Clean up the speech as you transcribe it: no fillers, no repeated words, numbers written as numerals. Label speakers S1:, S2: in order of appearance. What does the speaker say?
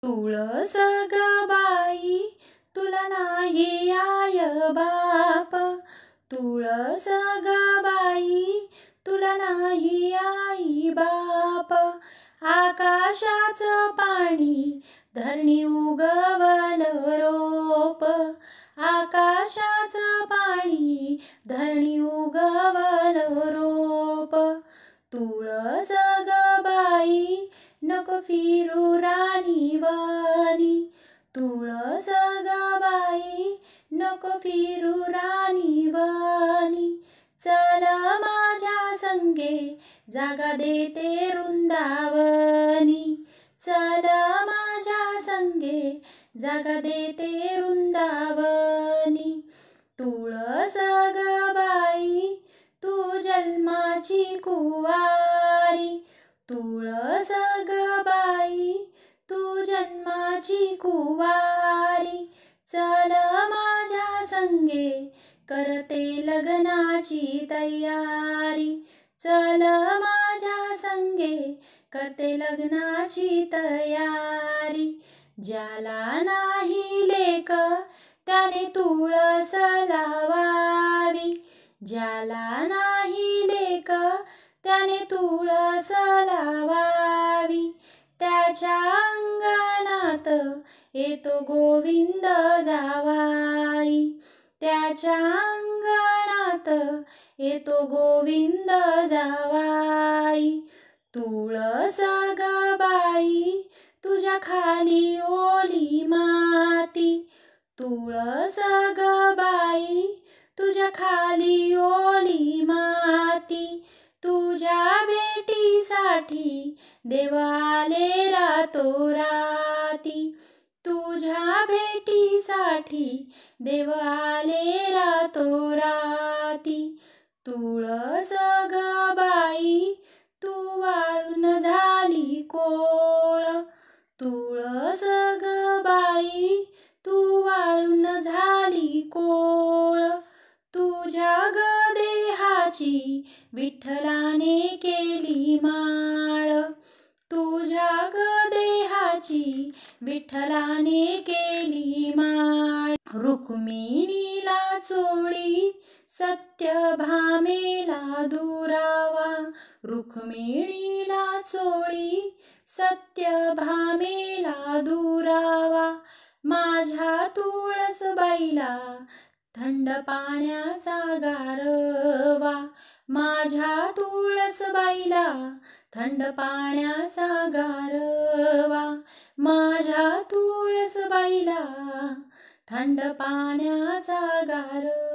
S1: तुळस ग बाई तुला नाही आय बाप, तुळस ग बाई तुला नाही आई बाप. आकाशाचं पाणी धरणी उगवल रोप, आकाशाचं पाणी धरणी उगवल रोप. तुळस ग बाई नको फिरू रानी वनी, तुळस ग बाई नको फिरू रानी वनी. चल माझ्या संगे जागा देते वृंदावनी, चल माझ्या संगे जागा देते वृंदावनी. तुळस ग बाई तू जन्माची कुवारी, तुळस ग बाई तू जन्माची कुवारी. चल माझ्या संगे करते लग्नाची तयारी, चल माझ्या संगे करते लग्नाची तयारी. ज्याला नाही लेक त्याने तुळस लावावी, ज्याला नाही लेक त्याने तुळस लावावी. त्याच्या अंगणात येतो गोविंद जावाई, त्याच्या अंगणात येतो गोविंद जावाई. तुळस ग बाई तुझ्या खाली ओली माती, तुळस ग बाई तुझ्या खाली ओली माती. तुझ्या भेटीसाठी देव आले रातोराती, तुझ्या भेटीसाठी देव आले रातोराती. तुळस ग बाई तू वाळून झाली कोळ, तुळस ग बाई तू वाळून झाली कोळ. तुझ्या ग देहाची विठ्ठलाने केली माळ, तुझ्या ग देहाची विठ्ठलाने केली माळ. रुक्मिणीला चोळी सत्यभामेला दुरावा, रुक्मिणीला चोळी सत्यभामेला दुरावा. माझ्या तुळसबाईला थंड पाण्याचा गारवा, माझ्या तुळसबाईला थंड पाण्याचा गारवा. माझ्या तुळसबाईला थंड पाण्याचा गारवा.